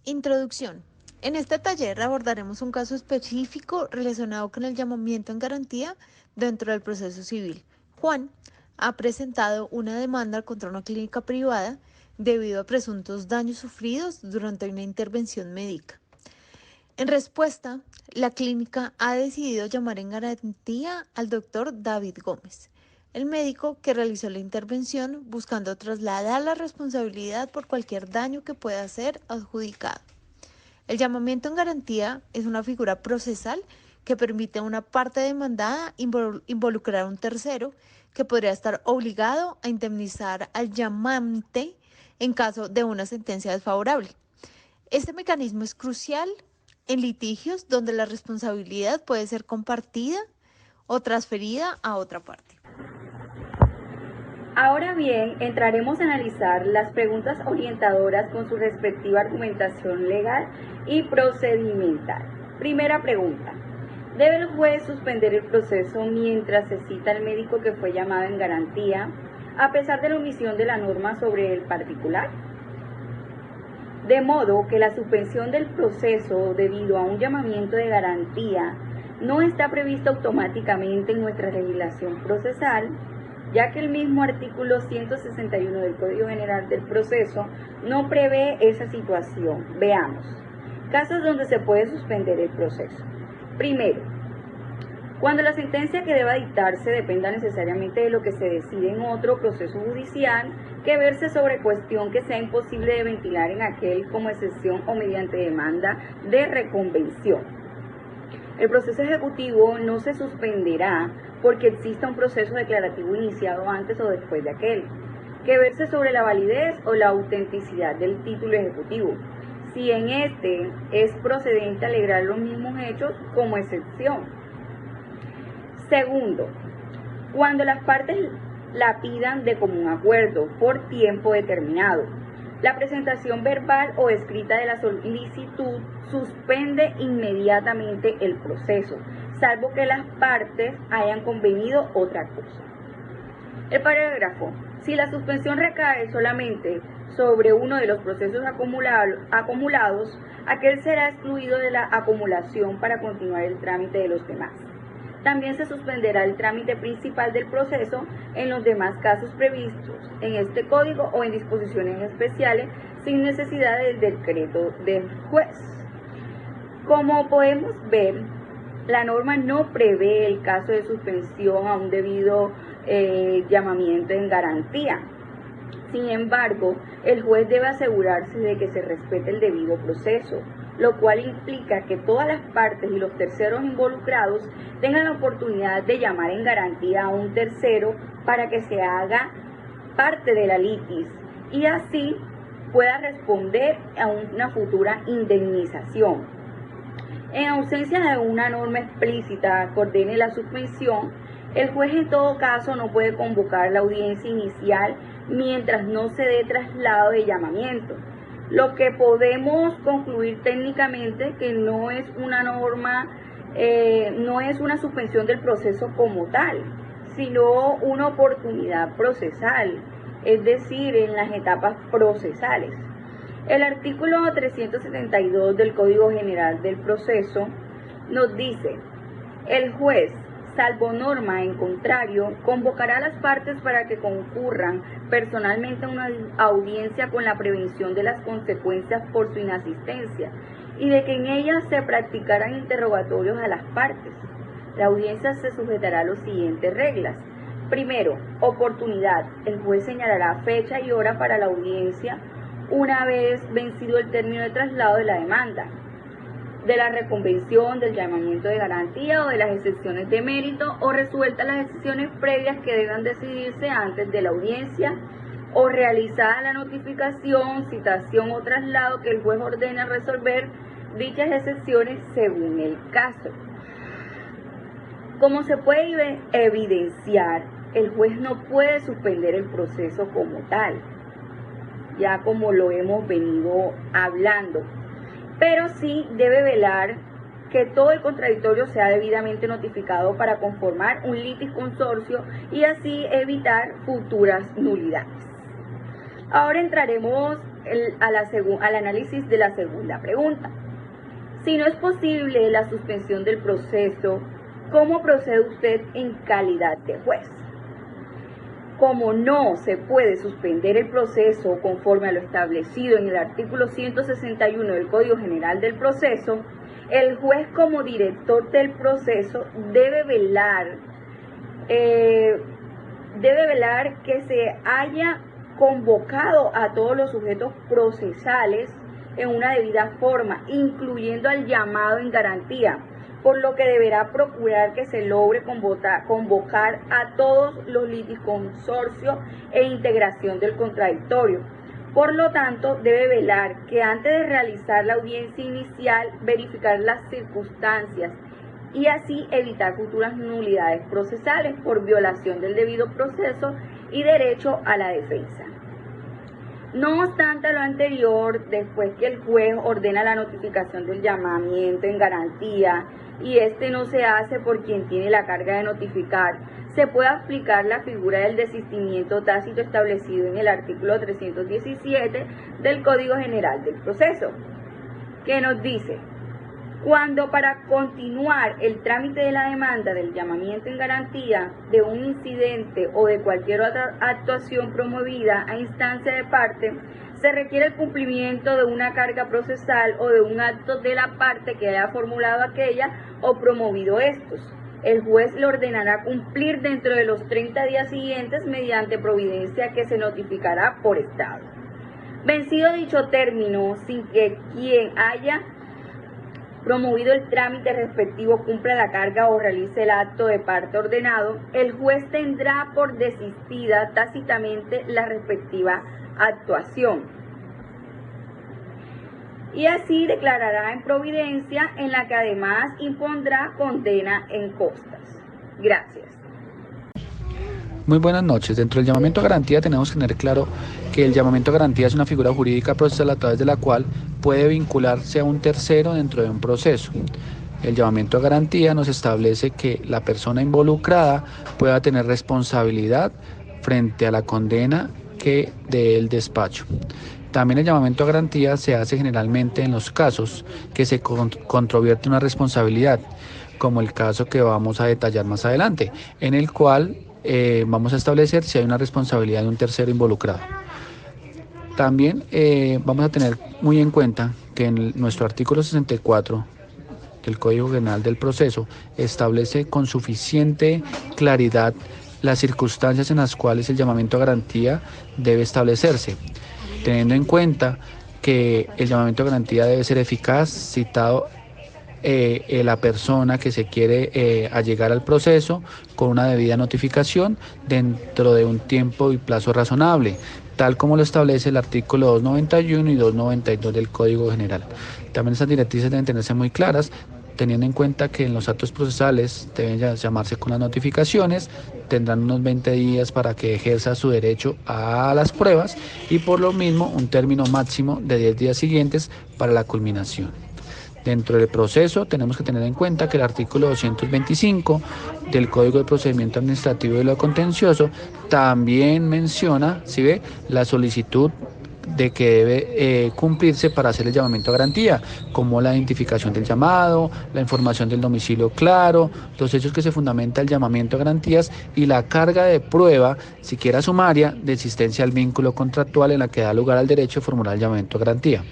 Introducción. En este taller abordaremos un caso específico relacionado con el llamamiento en garantía dentro del proceso civil. Juan ha presentado una demanda contra una clínica privada debido a presuntos daños sufridos durante una intervención médica. En respuesta, la clínica ha decidido llamar en garantía al doctor David Gómez, el médico que realizó la intervención, buscando trasladar la responsabilidad por cualquier daño que pueda ser adjudicado. El llamamiento en garantía es una figura procesal que permite a una parte demandada involucrar a un tercero que podría estar obligado a indemnizar al llamante en caso de una sentencia desfavorable. Este mecanismo es crucial en litigios donde la responsabilidad puede ser compartida o transferida a otra parte. Ahora bien, entraremos a analizar las preguntas orientadoras con su respectiva argumentación legal y procedimental. Primera pregunta. ¿Debe el juez suspender el proceso mientras se cita al médico que fue llamado en garantía, a pesar de la omisión de la norma sobre el particular? De modo que la suspensión del proceso debido a un llamamiento de garantía no está prevista automáticamente en nuestra legislación procesal, ya que el mismo artículo 161 del Código General del Proceso no prevé esa situación. Veamos. Casos donde se puede suspender el proceso. Primero, cuando la sentencia que deba dictarse dependa necesariamente de lo que se decide en otro proceso judicial, que verse sobre cuestión que sea imposible de ventilar en aquel como excepción o mediante demanda de reconvención. El proceso ejecutivo no se suspenderá porque exista un proceso declarativo iniciado antes o después de aquel, que verse sobre la validez o la autenticidad del título ejecutivo, si en este es procedente alegrar los mismos hechos como excepción. Segundo, cuando las partes la pidan de común acuerdo por tiempo determinado. La presentación verbal o escrita de la solicitud suspende inmediatamente el proceso, salvo que las partes hayan convenido otra cosa. El parágrafo. Si la suspensión recae solamente sobre uno de los procesos acumulados, aquel será excluido de la acumulación para continuar el trámite de los demás. También se suspenderá el trámite principal del proceso en los demás casos previstos en este código o en disposiciones especiales sin necesidad del decreto del juez. Como podemos ver, la norma no prevé el caso de suspensión a un debido llamamiento en garantía. Sin embargo, el juez debe asegurarse de que se respete el debido proceso, lo cual implica que todas las partes y los terceros involucrados tengan la oportunidad de llamar en garantía a un tercero para que se haga parte de la litis y así pueda responder a una futura indemnización. En ausencia de una norma explícita que ordene la suspensión, el juez en todo caso no puede convocar la audiencia inicial mientras no se dé traslado de llamamiento. Lo que podemos concluir técnicamente que no es una norma, no es una suspensión del proceso como tal, sino una oportunidad procesal, es decir, en las etapas procesales. El artículo 372 del Código General del Proceso nos dice: el juez, salvo norma en contrario, convocará a las partes para que concurran personalmente a una audiencia con la prevención de las consecuencias por su inasistencia y de que en ella se practicarán interrogatorios a las partes. La audiencia se sujetará a las siguientes reglas. Primero, oportunidad. El juez señalará fecha y hora para la audiencia una vez vencido el término de traslado de la demanda, de la reconvención, del llamamiento de garantía o de las excepciones de mérito, o resueltas las excepciones previas que deban decidirse antes de la audiencia, o realizada la notificación, citación o traslado que el juez ordena resolver dichas excepciones según el caso. Como se puede evidenciar, el juez no puede suspender el proceso como tal, ya como lo hemos venido hablando, pero sí debe velar que todo el contradictorio sea debidamente notificado para conformar un litisconsorcio y así evitar futuras nulidades. Ahora entraremos al análisis de la segunda pregunta. Si no es posible la suspensión del proceso, ¿cómo procede usted en calidad de juez? Como no se puede suspender el proceso conforme a lo establecido en el artículo 161 del Código General del Proceso, el juez como director del proceso debe velar que se haya convocado a todos los sujetos procesales en una debida forma, incluyendo al llamado en garantía, por lo que deberá procurar que se logre convocar a todos los liticonsorcios e integración del contradictorio. Por lo tanto, debe velar que antes de realizar la audiencia inicial, verificar las circunstancias y así evitar futuras nulidades procesales por violación del debido proceso y derecho a la defensa. No obstante lo anterior, después que el juez ordena la notificación del llamamiento en garantía y este no se hace por quien tiene la carga de notificar, se puede aplicar la figura del desistimiento tácito establecido en el artículo 317 del Código General del Proceso, que nos dice: cuando para continuar el trámite de la demanda del llamamiento en garantía de un incidente o de cualquier otra actuación promovida a instancia de parte, se requiere el cumplimiento de una carga procesal o de un acto de la parte que haya formulado aquella o promovido estos, el juez le ordenará cumplir dentro de los 30 días siguientes mediante providencia que se notificará por estado. Vencido dicho término, sin que quien haya promovido el trámite respectivo cumpla la carga o realice el acto de parte ordenado, el juez tendrá por desistida tácitamente la respectiva actuación y así declarará en providencia, en la que además impondrá condena en costas. Gracias. Muy buenas noches. Dentro del llamamiento a garantía tenemos que tener claro que el llamamiento a garantía es una figura jurídica procesal a través de la cual puede vincularse a un tercero dentro de un proceso. El llamamiento a garantía nos establece que la persona involucrada pueda tener responsabilidad frente a la condena que dé el despacho. También el llamamiento a garantía se hace generalmente en los casos que se controvierte una responsabilidad, como el caso que vamos a detallar más adelante, en el cual vamos a establecer si hay una responsabilidad de un tercero involucrado. También vamos a tener muy en cuenta que en nuestro artículo 64 del Código General del Proceso establece con suficiente claridad las circunstancias en las cuales el llamamiento a garantía debe establecerse, teniendo en cuenta que el llamamiento a garantía debe ser eficaz, citado la persona que se quiere allegar al proceso con una debida notificación dentro de un tiempo y plazo razonable, tal como lo establece el artículo 291 y 292 del Código General. También estas directrices deben tenerse muy claras, teniendo en cuenta que en los actos procesales deben llamarse con las notificaciones, tendrán unos 20 días para que ejerza su derecho a las pruebas y por lo mismo un término máximo de 10 días siguientes para la culminación. Dentro del proceso tenemos que tener en cuenta que el artículo 225 del Código de Procedimiento Administrativo y lo Contencioso también menciona, ¿sí ve?, la solicitud de que debe cumplirse para hacer el llamamiento a garantía, como la identificación del llamado, la información del domicilio claro, los hechos que se fundamenta el llamamiento a garantías y la carga de prueba, siquiera sumaria, de existencia del vínculo contractual en la que da lugar al derecho de formular el llamamiento a garantía.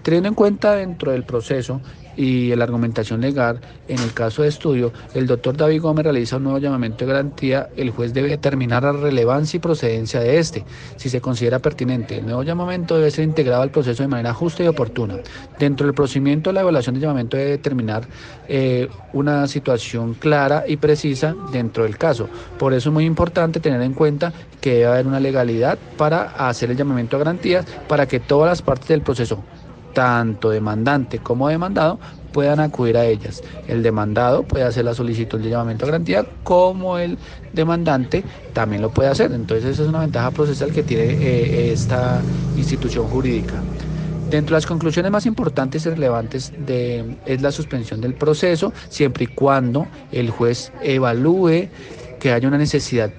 Teniendo en cuenta dentro del proceso y la argumentación legal, en el caso de estudio, el doctor David Gómez realiza un nuevo llamamiento de garantía, el juez debe determinar la relevancia y procedencia de este. Si se considera pertinente, el nuevo llamamiento debe ser integrado al proceso de manera justa y oportuna. Dentro del procedimiento, la evaluación del llamamiento debe determinar una situación clara y precisa dentro del caso. Por eso es muy importante tener en cuenta que debe haber una legalidad para hacer el llamamiento a garantías, para que todas las partes del proceso, tanto demandante como demandado, puedan acudir a ellas. El demandado puede hacer la solicitud de llamamiento a garantía, como el demandante también lo puede hacer. Entonces esa es una ventaja procesal que tiene esta institución jurídica. Dentro de las conclusiones más importantes y relevantes es la suspensión del proceso, siempre y cuando el juez evalúe que haya una necesidad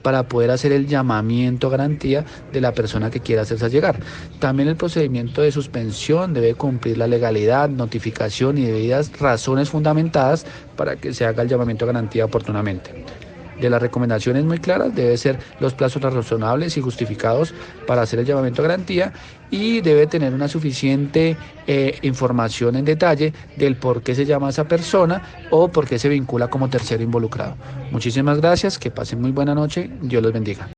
para poder hacer el llamamiento a garantía de la persona que quiera hacerse llegar. También el procedimiento de suspensión debe cumplir la legalidad, notificación y debidas razones fundamentadas para que se haga el llamamiento a garantía oportunamente. De las recomendaciones muy claras debe ser los plazos razonables y justificados para hacer el llamamiento a garantía, y debe tener una suficiente información en detalle del por qué se llama a esa persona o por qué se vincula como tercero involucrado. Muchísimas gracias, que pasen muy buena noche, Dios los bendiga.